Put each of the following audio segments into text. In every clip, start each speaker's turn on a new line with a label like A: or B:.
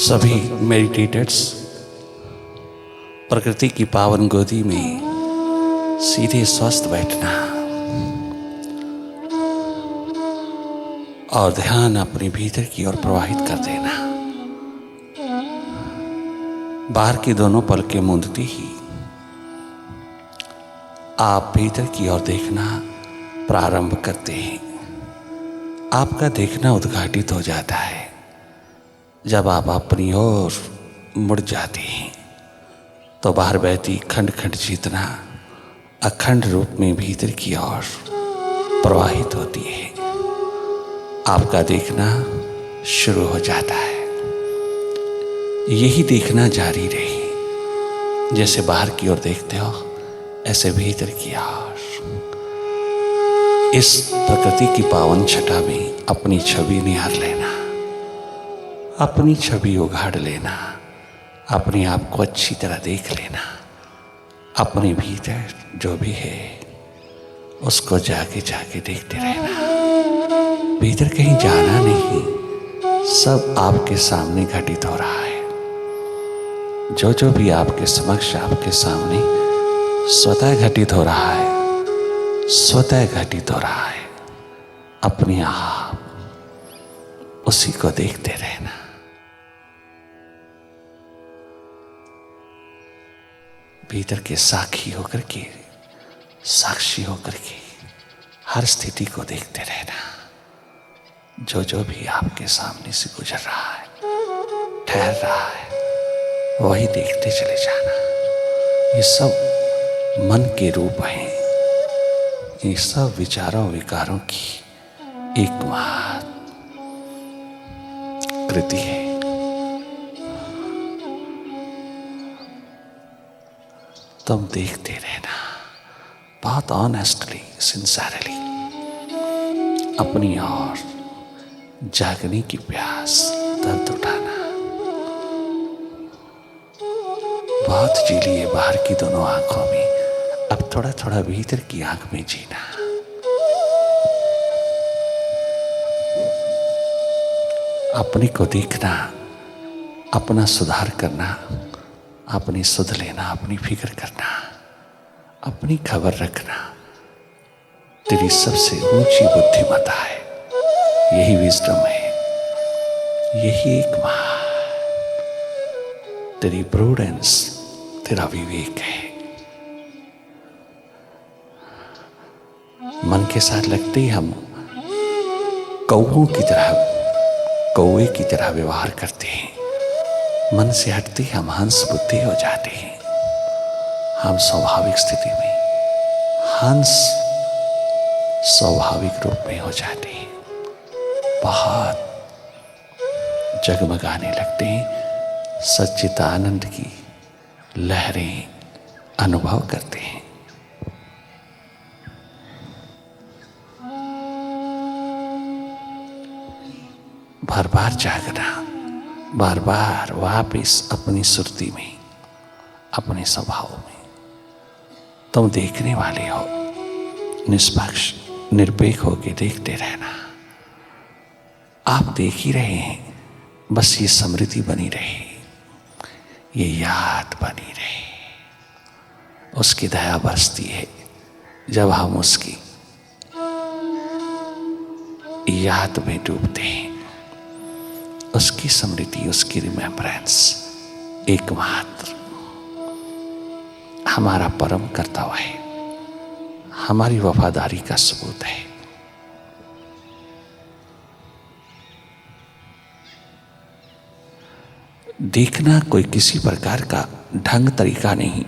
A: सभी मेडिटेटर्स प्रकृति की पावन गोदी में सीधे स्वस्थ बैठना और ध्यान अपने भीतर की ओर प्रवाहित कर देना। बाहर की दोनों पलकें मूंदती ही आप भीतर की ओर देखना प्रारंभ करते हैं। आपका देखना उद्घाटित हो जाता है जब आप अपनी ओर मुड़ जाते हैं तो बाहर बहती खंड खंड चेतना अखंड रूप में भीतर की ओर प्रवाहित होती है। आपका देखना शुरू हो जाता है। यही देखना जारी रहे। जैसे बाहर की ओर देखते हो ऐसे भीतर की ओर इस प्रकृति की पावन छटा में अपनी छवि निहार लेना, अपनी छवि उघाड़ लेना, अपने आप को अच्छी तरह देख लेना। अपने भीतर जो भी है उसको जाके जाके देखते रहना। भीतर कहीं जाना नहीं, सब आपके सामने घटित हो रहा है। जो भी आपके समक्ष आपके सामने स्वतः घटित हो रहा है, स्वतः घटित हो रहा है। अपने आप उसी को देखते रहना। भीतर के साक्षी होकर के, साक्षी होकर के हर स्थिति को देखते रहना। जो भी आपके सामने से गुजर रहा है, ठहर रहा है, वही देखते चले जाना। ये सब मन के रूप हैं। ये सब विचारों विकारों की एकमात्र कृति है। तुम देखते रहना, बहुत ऑनेस्टली, सिंसियरली अपनी ओर जागने की प्यास दर्द उठाना। बहुत जी लिए बाहर की दोनों आंखों में, अब थोड़ा थोड़ा भीतर की आंख में जीना। अपने को देखना, अपना सुधार करना, अपनी सुध लेना, अपनी फिक्र करना, अपनी खबर रखना। तेरी सबसे ऊंची बुद्धिमत्ता है, यही विजडम है, यही एक तेरी प्रूडेंस, तेरा विवेक है। मन के साथ लगते ही हम कौओं की तरह, कौए की तरह व्यवहार करते हैं। मन से हटते हम हंस बुद्धि हो जाते हैं। हम स्वाभाविक स्थिति में हंस स्वाभाविक रूप में हो जाते हैं। बहुत जगमगाने लगते हैं, सच्चिदानंद की लहरें अनुभव करते हैं। बार बार जागना, बार बार वापिस अपनी सुरती में, अपने स्वभाव में। तुम देखने वाले हो, निष्पक्ष निरपेक्ष होकर देखते रहना। आप देख ही रहे हैं, बस ये स्मृति बनी रहे, ये याद बनी रहे। उसकी दया बरसती है जब हम उसकी याद में डूबते हैं। उसकी स्मृति, उसकी रिमेम्बरेंस एकमात्र हमारा परम कर्तव्य है, हमारी वफादारी का सबूत है। देखना कोई किसी प्रकार का ढंग तरीका नहीं,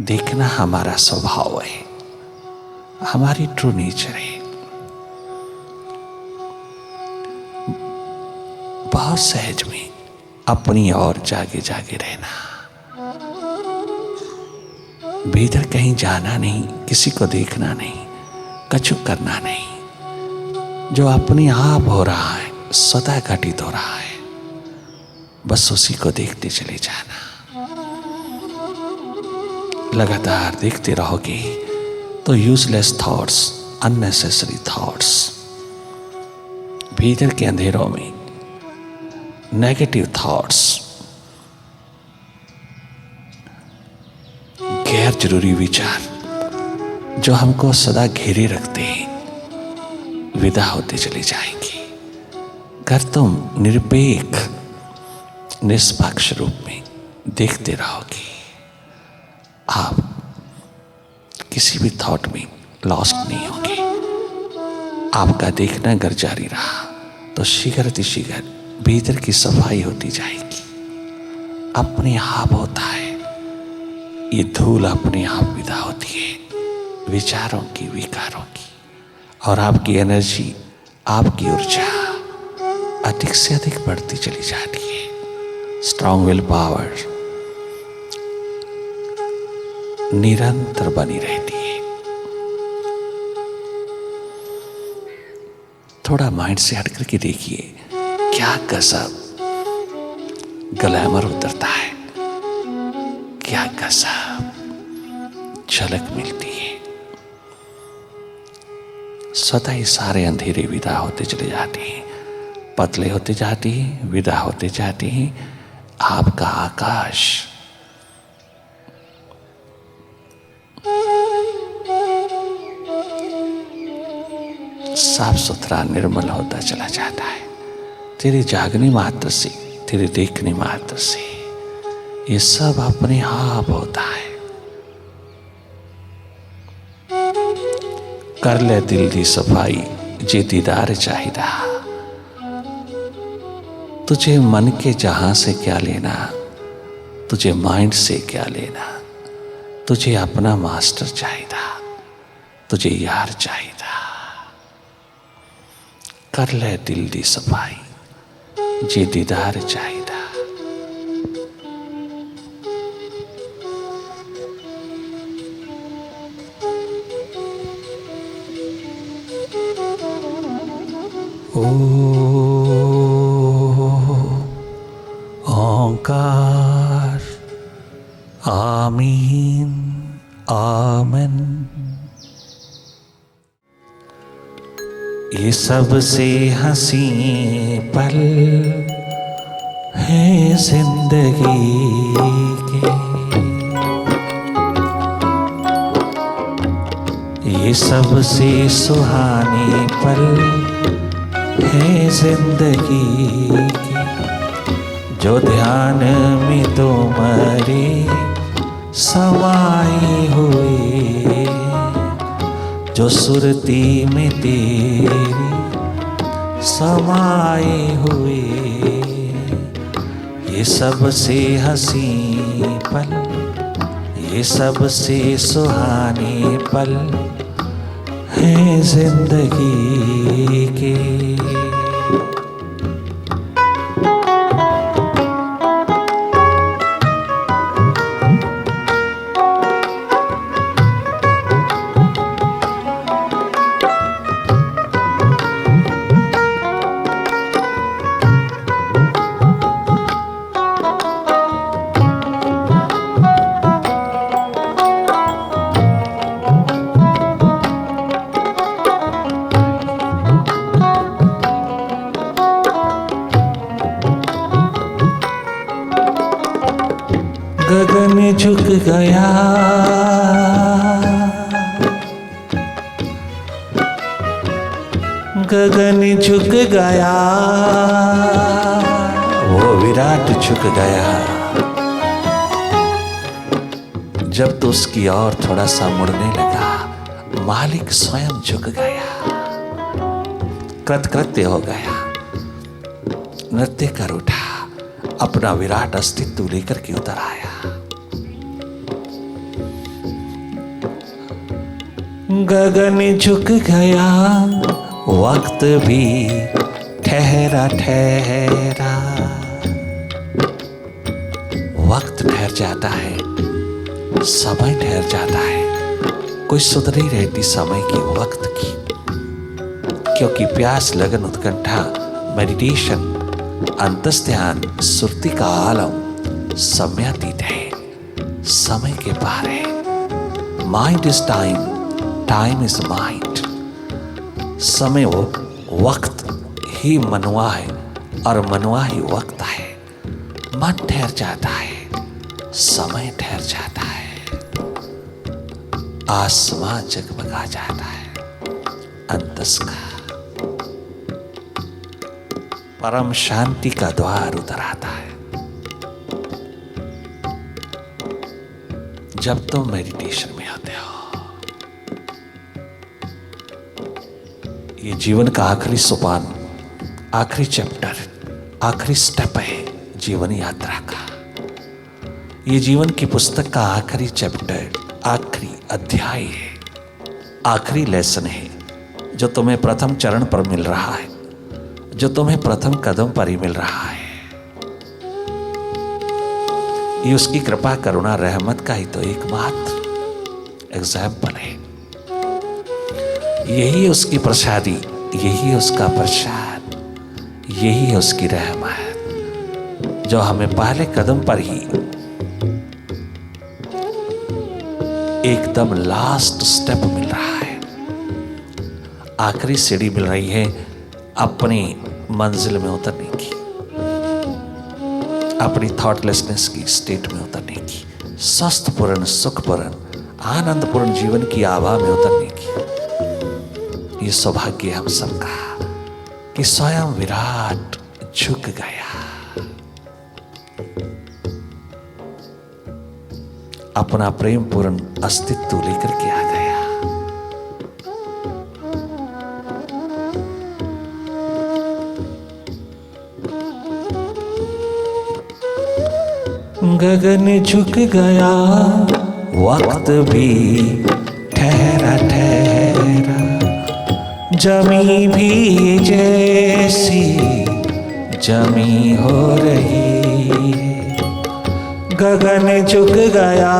A: देखना हमारा स्वभाव है, हमारी ट्रू नेचर है। बहुत सहज में अपनी ओर जागे जागे रहना। भीतर कहीं जाना नहीं, किसी को देखना नहीं, कछु करना नहीं। जो अपने आप हो रहा है, स्वतः घटित हो रहा है, बस उसी को देखते चले जाना। लगातार देखते रहोगे तो यूजलेस थॉट्स, अननेसेसरी थॉट्स भीतर के अंधेरों में नेगेटिव थॉट्स, गैर जरूरी विचार जो हमको सदा घेरे रखते हैं, विदा होते चले जाएंगे। अगर तुम निरपेक्ष निष्पक्ष रूप में देखते रहोगे, आप किसी भी थॉट में लॉस्ट नहीं होंगे। आपका देखना अगर जारी रहा तो शीघ्र भीतर की सफाई होती जाएगी। अपने आप होता है, ये धूल अपने आप विदा होती है विचारों की, विकारों की, और आपकी एनर्जी, आपकी ऊर्जा अधिक से अधिक बढ़ती चली जाती है। स्ट्रॉन्ग विल पावर निरंतर बनी रहती है। थोड़ा माइंड से हट करके देखिए, क्या गजब ग्लैमर उतरता है, क्या गजब झलक मिलती है। स्वतः ही सारे अंधेरे विदा होते चले जाते हैं, पतले होते जाते हैं, विदा होते जाते हैं। आपका आकाश साफ सुथरा निर्मल होता चला जाता है। तेरे जागने मात्र से, तेरे देखने मात्र से ये सब अपने आप होता है। कर ले दिल दी सफाई जे दीदार चाहिदा। तुझे मन के जहां से क्या लेना, तुझे माइंड से क्या लेना। तुझे अपना मास्टर चाहिदा, तुझे यार चाहिदा। कर ले दिल दी सफाई जे दीदार चाहिदा। ओंकार आमीन आमन। ये सबसे हंसी पल है जिंदगी के, ये सबसे सुहाने पल है जिंदगी की। जो ध्यान में तुम्हारे समाए हुए, जो सुरती में तेरी समाए हुए। ये सबसे हंसी पल, ये सबसे सुहाने पल है जिंदगी के। गगन झुक गया, गगन झुक गया, वो विराट झुक गया। जब तो उसकी ओर थोड़ा सा मुड़ने लगा, मालिक स्वयं झुक गया, कृतकृत्य हो गया, नृत्य कर उठा, अपना विराट अस्तित्व लेकर के उतर आया। गगन झुक गया, वक्त भी ठहरा ठहरा। वक्त ठहर जाता है, समय ठहर जाता है। कोई सुध नहीं रहती समय की, वक्त की, क्योंकि प्यास, लगन, उत्कंठा, मेडिटेशन, अंतस्ध्यान, सुरती का आलम सम्यातीत है, समय के पार है। Mind is time, time is mind. समय वो वक्त ही मनवा है और मनवा ही वक्त है। मन ठहर जाता है, समय ठहर जाता है, आसमां जगमगा जाता है, अंतस का परम शांति का द्वार उतर आता है। जब तुम मेडिटेशन में आते हो, ये जीवन का आखिरी सोपान, आखिरी चैप्टर, आखिरी स्टेप है जीवन यात्रा का। ये जीवन की पुस्तक का आखिरी चैप्टर, आखिरी अध्याय है, आखिरी लेसन है जो तुम्हें प्रथम चरण पर मिल रहा है, जो तुम्हें प्रथम कदम पर ही मिल रहा है। ये उसकी कृपा, करुणा, रहमत का ही तो एकमात्र एग्जाम्पल है। यही उसकी प्रसादी, यही उसका प्रसाद, यही है उसकी रहमत जो हमें पहले कदम पर ही एकदम लास्ट स्टेप मिल रहा है। आखिरी सीढ़ी मिल रही है अपनी मंजिल में उतरने की, अपनी थॉटलेसनेस की स्टेट में उतरने की, स्वस्थपूर्ण, सुखपूर्ण, आनंदपूर्ण जीवन की आभा में उतरने की। ये सौभाग्य हम सबका कि स्वयं विराट झुक गया, अपना प्रेम पूर्ण अस्तित्व लेकर के आ गया। गगन झुक गया, वक्त भी ठहरा ठहरा, जमी भी जैसी जमी हो रही, गगन झुक गया,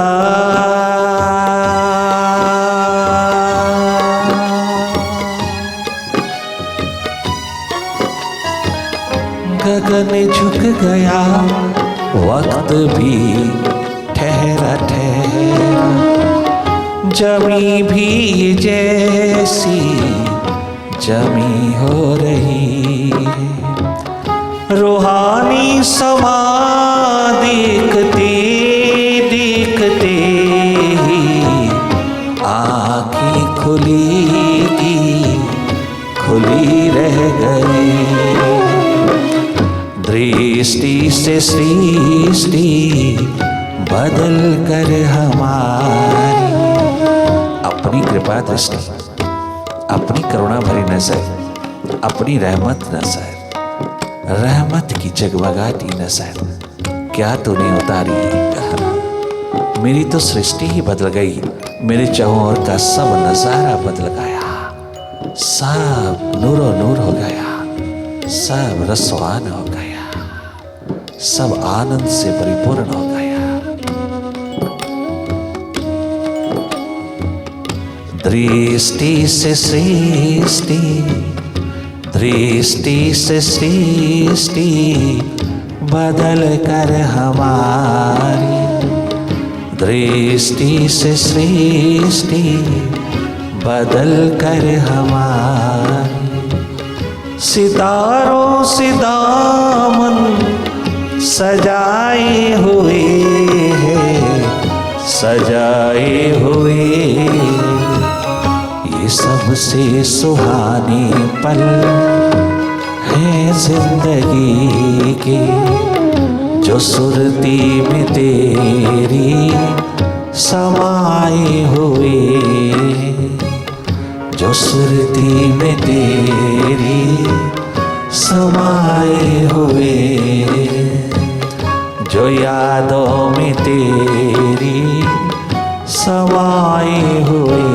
A: गगन झुक गया, वक्त भी ठहरा ठहरा, जमी भी जैसी जमी हो रही, रूहानी समा देखते देखते आँखें खुली की खुली रह गई, दृष्टि से सृष्टि बदल कर हमारी, अपनी कृपा दृष्टि, अपनी करुणा भरी नजर, अपनी रहमत नजर, रहमत की जगमगाती नजर क्या तूने उतारी। मेरी तो सृष्टि ही बदल गई, मेरे चारों ओर का सब नजारा बदल गया, सब नूरो नूर हो गया, सब रसवान हो गया, सब आनंद से परिपूर्ण हो गया। दृष्टि से सृष्टि, दृष्टि से सृष्टि बदल कर हमारी, दृष्टि से सृष्टि बदल कर हमारी, सितारों से दामन सजाए हुए हैं, सजाए हुए, ये सबसे सुहाने पल हैं जिंदगी के, जो सुरती में तेरी समाए हुए, जो सुरती में तेरी समाए हुए, जो यादों में तेरी समाए हुए।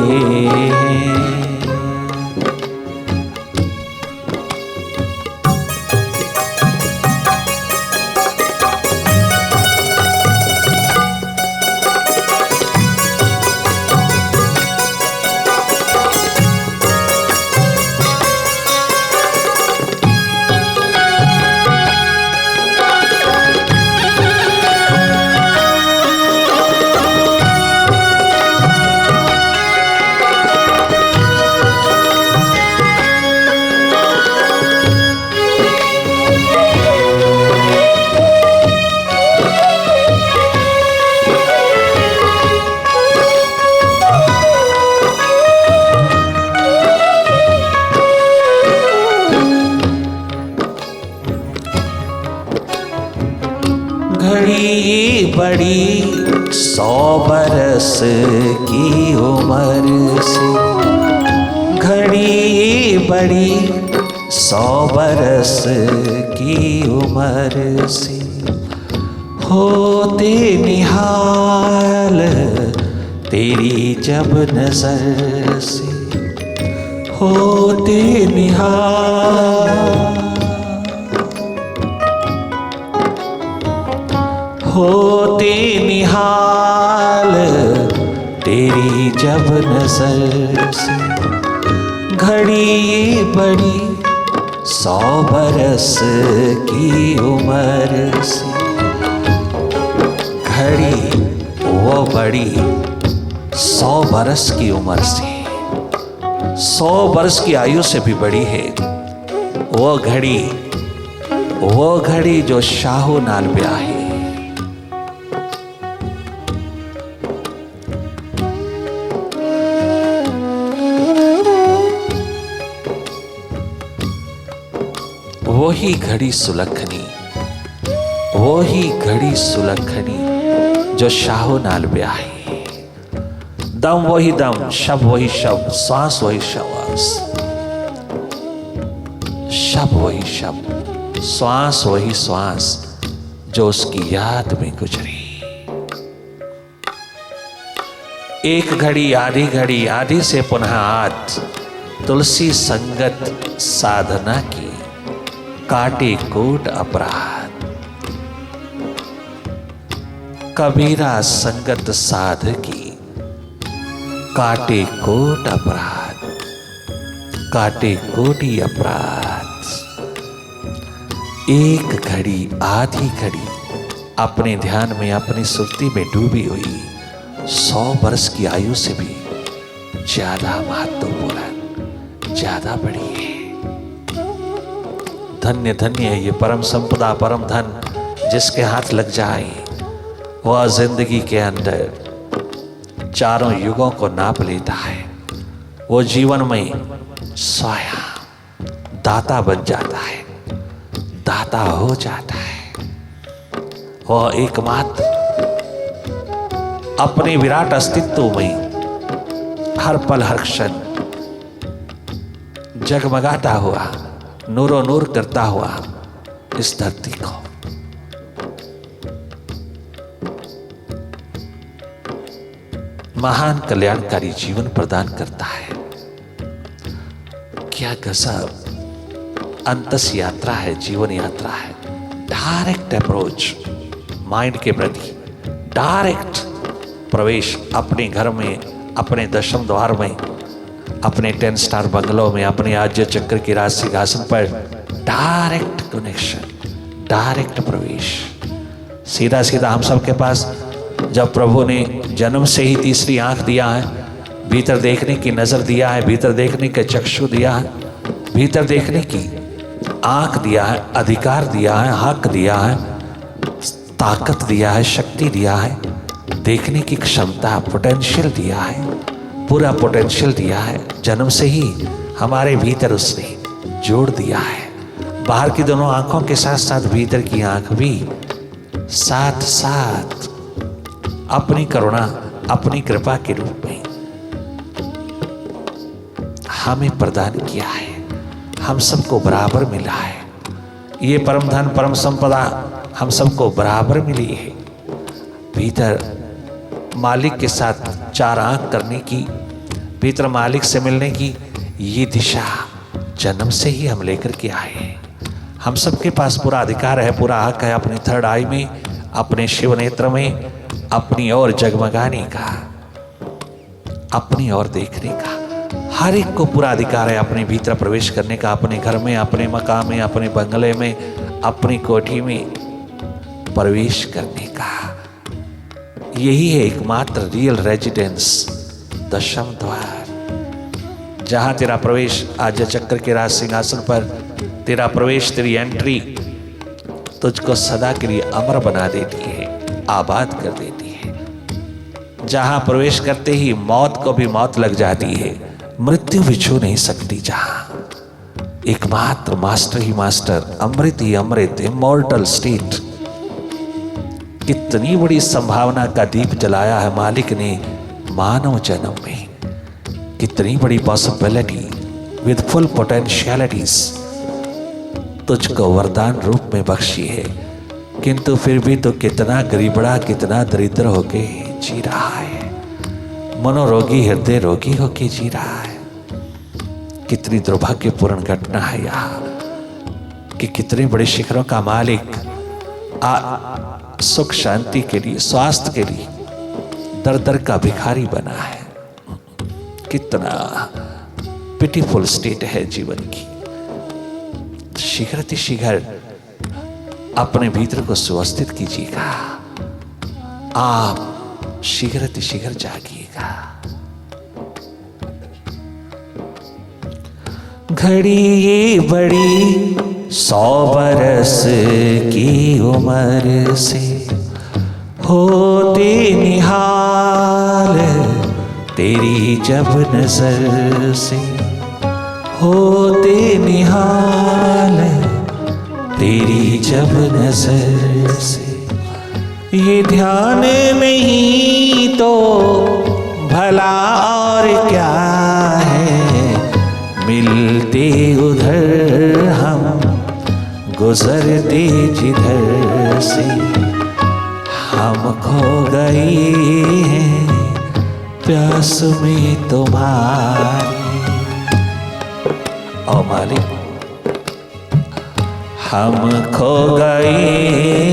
A: बड़ी 100 बरस की उम्र से, घड़ी बड़ी 100 बरस की उम्र से, होते निहाल तेरी जब नजर से, होते निहाल, होते निहाल तेरी जब नजर से, घड़ी बड़ी 100 बरस की उम्र से, घड़ी वो बड़ी 100 बरस की उम्र से, 100 बरस की आयु से भी बड़ी है वो घड़ी जो शाहो नाल ब्याह है। वही घड़ी सुलखनी, वही घड़ी सुलखनी जो शाहो नाल ब्याही, दम वही दम, शब वही शब, श्वास वही श्वास, शब वही शब, श्वास वही श्वास जो उसकी याद में गुजरी। एक घड़ी आधी से पुनः आध, तुलसी संगत साधना की, काटे कोट अपराध, कबीरा संगत साध की, काटे कोट अपराध, काटे कोटि अपराध। एक घड़ी आधी घड़ी अपने ध्यान में, अपनी सुरती में डूबी हुई 100 वर्ष की आयु से भी ज्यादा महत्वपूर्ण, ज्यादा बड़ी है। धन्य धन्य है ये परम संपदा, परम धन जिसके हाथ लग जाए वह जिंदगी के अंदर चारों युगों को नाप लेता है। वो जीवन में स्वयं दाता बन जाता है, दाता हो जाता है। वह एकमात्र अपने विराट अस्तित्व में हर पल हर क्षण जगमगाता हुआ, नूरो नूर करता हुआ इस धरती को महान कल्याणकारी जीवन प्रदान करता है। क्या गजब अंतस यात्रा है, जीवन यात्रा है। डायरेक्ट अप्रोच माइंड के प्रति, डायरेक्ट प्रवेश अपने घर में, अपने दशम द्वार में, अपने 10 स्टार बंगलों में, अपने आज्य चक्र के राज सिंहासन पर डायरेक्ट कनेक्शन, डायरेक्ट प्रवेश। सीधा सीधा हम सबके पास जब प्रभु ने जन्म से ही तीसरी आंख दिया है, भीतर देखने की नजर दिया है, भीतर देखने के चक्षु दिया है, भीतर देखने की आंख दिया है, अधिकार दिया है, हक दिया है, ताकत दिया है, शक्ति दिया है, देखने की क्षमता, पोटेंशियल दिया है, पूरा पोटेंशियल दिया है। जन्म से ही हमारे भीतर उसने जोड़ दिया है। बाहर की दोनों आंखों के साथ साथ भीतर की आंख भी साथ साथ अपनी करुणा, अपनी कृपा के रूप में हमें प्रदान किया है। हम सबको बराबर मिला है। ये परम धन, परम संपदा हम सबको बराबर मिली है। भीतर मालिक के साथ 4 आंख करने की, भीतर मालिक से मिलने की ये दिशा जन्म से ही हम लेकर के आए हैं। हम सबके पास पूरा अधिकार है, पूरा हक है अपनी 3rd आई में, अपने शिव नेत्र में अपनी ओर जगमगाने का, अपनी ओर देखने का। हर एक को पूरा अधिकार है अपने भीतर प्रवेश करने का, अपने घर में, अपने मकान में, अपने बंगले में, अपनी कोठी में प्रवेश करने का। यही है एकमात्र रियल रेजिडेंस, दशम द्वार, जहां तेरा प्रवेश आज्य चक्र के राज सिंहासन पर, तेरा प्रवेश, तेरी एंट्री तुझको सदा के लिए अमर बना देती है, आबाद कर देती है। जहां प्रवेश करते ही मौत को भी मौत लग जाती है, मृत्यु भी छू नहीं सकती। जहां एकमात्र मास्टर ही मास्टर, अमृत ही अमृत, इमॉर्टल स्टेट, कितनी बड़ी संभावना का दीप जलाया है मालिक ने मानव जन्म में। कितनी बड़ी पॉसिबिलिटी विद फुल पोटेंशियलिटीज तुझको वरदान रूप में बख्शी है, किंतु फिर भी तो कितना गरीबड़ा, कितना दरिद्र होके जी रहा है, मनोरोगी हृदय रोगी होके जी रहा है। कितनी दुर्भाग्यपूर्ण घटना है यहाँ कि कितने बड़े शिखरों का मालिक सुख शांति के लिए, स्वास्थ्य के लिए दर दर का भिखारी बना है। कितना पिटीफुल स्टेट है जीवन की। शीघ्र अपने भीतर को सुवस्थित कीजिएगा, आप शीघ्र जागिएगा। घड़ी ये बड़ी 100 बरस की उम्र से होते निहाल तेरी जब नजर से, होते निहाल तेरी जब नजर से। ये ध्यान नहीं तो भला और क्या है, मिलते उधर हम गुजरते जिधर से। हम खो गए हैं प्यास में तुम्हारी, ओ मालिक हम खो गए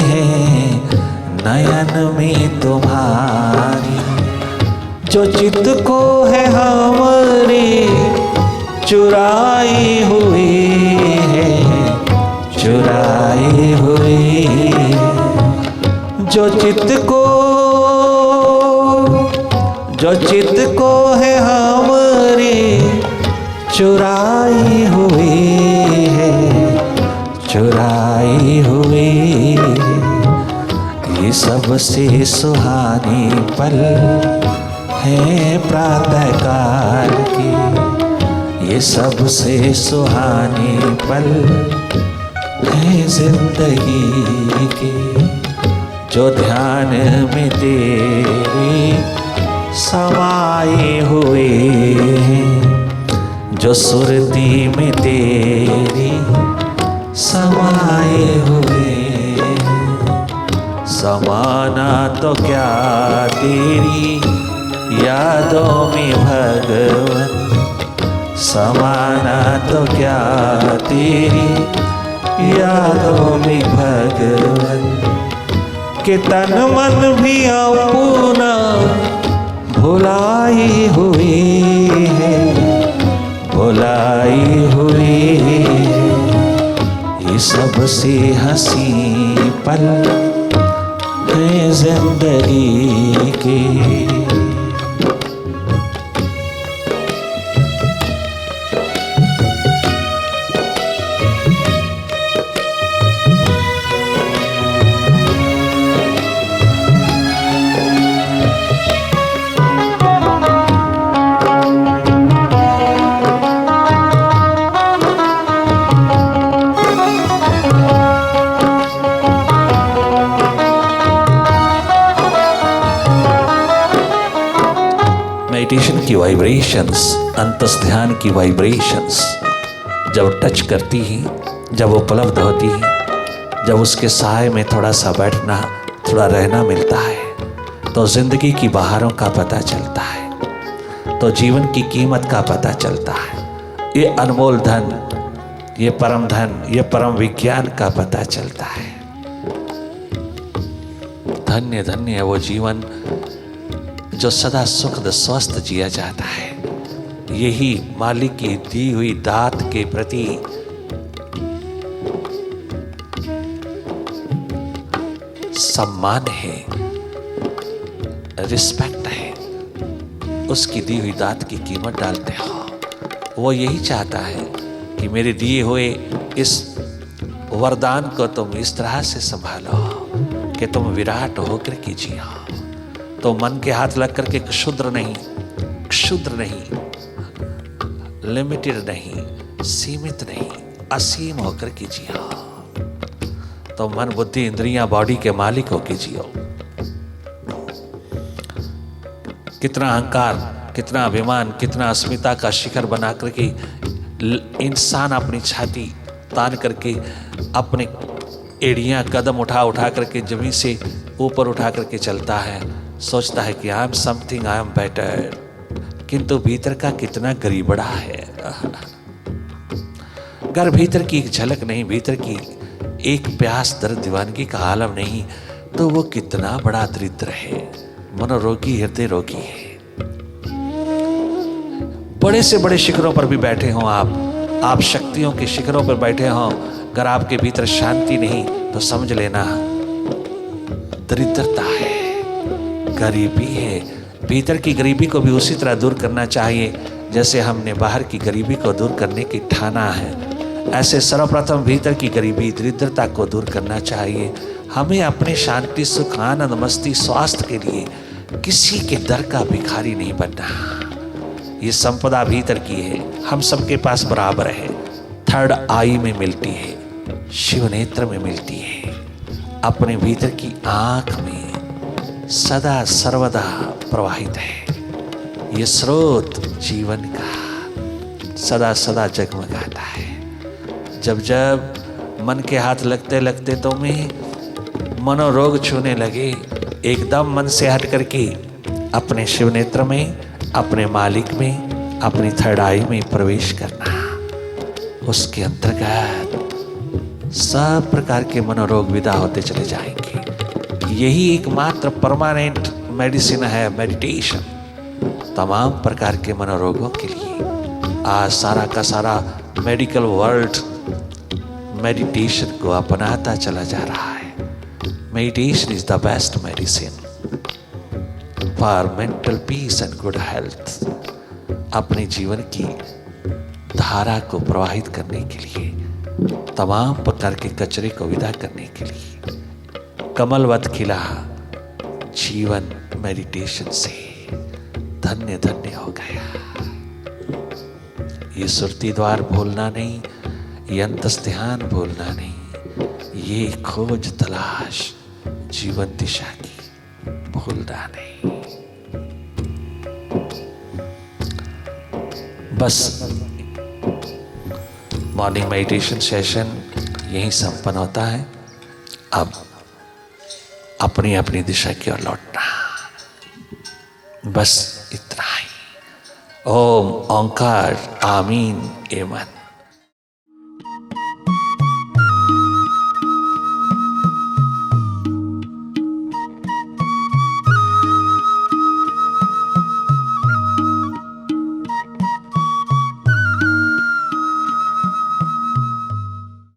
A: हैं नयन में तुम्हारी। जो चित्त को है हमारे चुराए हुए हैं, चुराए हुए, जो चित्त को है हमारे चुराए हुए हैं, चुराए हुए। ये सबसे सुहाने पल है प्रातः काल के, ये सबसे सुहाने पल है जिंदगी के। जो ध्यान में तेरे समाये हुए हैं, जो सुरती में तेरी समाये हुए हैं। समाना तो क्या तेरी यादों में भगवन, समाना तो क्या तेरी यादों में भगवन। कि तन मन भी अपना भुलाए हुए हैं, भुलाए हुए। ये सबसे हंसी पल है जिंदगी के। मेडिटेशन की वाइब्रेशंस, अंतस ध्यान की वाइब्रेशंस जब टच करती हैं, जब उपलब्ध होती हैं, जब उसके साए में थोड़ा सा बैठना, थोड़ा रहना मिलता है, तो जिंदगी की बहारों का पता चलता है, तो जीवन की कीमत का पता चलता है। ये अनमोल धन, ये परम धन, ये परम विज्ञान का पता चलता है। धन्य धन्य है वो जीवन जो सदा सुखद स्वस्थ जिया जाता है। यही मालिक की दी हुई दात के प्रति सम्मान है, रिस्पेक्ट है। उसकी दी हुई दात की कीमत डालते हो। वो यही चाहता है कि मेरे दिए हुए इस वरदान को तुम इस तरह से संभालो कि तुम विराट होकर के जियो। तो मन के हाथ लग करके क्षुद्र नहीं, लिमिटेड नहीं, सीमित नहीं, असीम होकर के जियो। तो मन बुद्धि इंद्रियां बॉडी के मालिक होकर जियो। कितना अहंकार, कितना अभिमान, कितना अस्मिता का शिखर बना करके इंसान अपनी छाती तान करके अपने एड़ियाँ कदम उठा उठा करके जमीन से ऊपर उठा करके चलता है, सोचता है कि I am something, I am better, किंतु भीतर का कितना गरीबड़ा है। अगर भीतर की एक झलक नहीं, भीतर की एक प्यास दर्द दीवानगी का आलम नहीं, तो वो कितना बड़ा दरिद्र है, मनोरोगी, हृदय रोगी है। बड़े से बड़े शिखरों पर भी बैठे हों आप शक्तियों के शिखरों पर बैठे हों, अगर आपके भीतर शांति नहीं तो समझ लेना दरिद्रता है, गरीबी है। भीतर की गरीबी को भी उसी तरह दूर करना चाहिए जैसे हमने बाहर की गरीबी को दूर करने की ठाना है। ऐसे सर्वप्रथम भीतर की गरीबी, दरिद्रता को दूर करना चाहिए। हमें अपने शांति, सुख, आनंद, मस्ती, स्वास्थ्य के लिए किसी के दर का भिखारी नहीं बनना। ये संपदा भीतर की है, हम सबके पास बराबर है। थर्ड आई में मिलती है, शिव नेत्र में मिलती है, अपने भीतर की आंख में सदा सर्वदा प्रवाहित है। ये स्रोत जीवन का सदा सदा जगमगाता है। जब जब मन के हाथ लगते लगते तुम्हें मनोरोग छूने लगे, एकदम मन से हट करके अपने शिव नेत्र में, अपने मालिक में, अपनी थर्ड आई में प्रवेश करना। उसके अंतर्गत सब प्रकार के मनोरोग विदा होते चले जाएंगे। यही एकमात्र परमानेंट मेडिसिन है, मेडिटेशन। तमाम प्रकार के मनोरोगों के लिए आज सारा का सारा मेडिकल वर्ल्ड मेडिटेशन को अपनाता चला जा रहा है। Meditation is the best medicine for mental peace and good health. अपने जीवन की धारा को प्रवाहित करने के लिए, तमाम प्रकार के कचरे को विदा करने के लिए कमलवत खिला जीवन मेडिटेशन से धन्य धन्य हो गया। ये सुरती द्वार भूलना नहीं, ये अंतस्ध्यान भूलना नहीं, ये खोज तलाश जीवन दिशा की भूलना नहीं। बस मॉर्निंग मेडिटेशन सेशन यहीं संपन्न होता है। अब अपनी अपनी दिशा की ओर लौटना, बस इतना ही। ओम ओंकार आमीन एमन।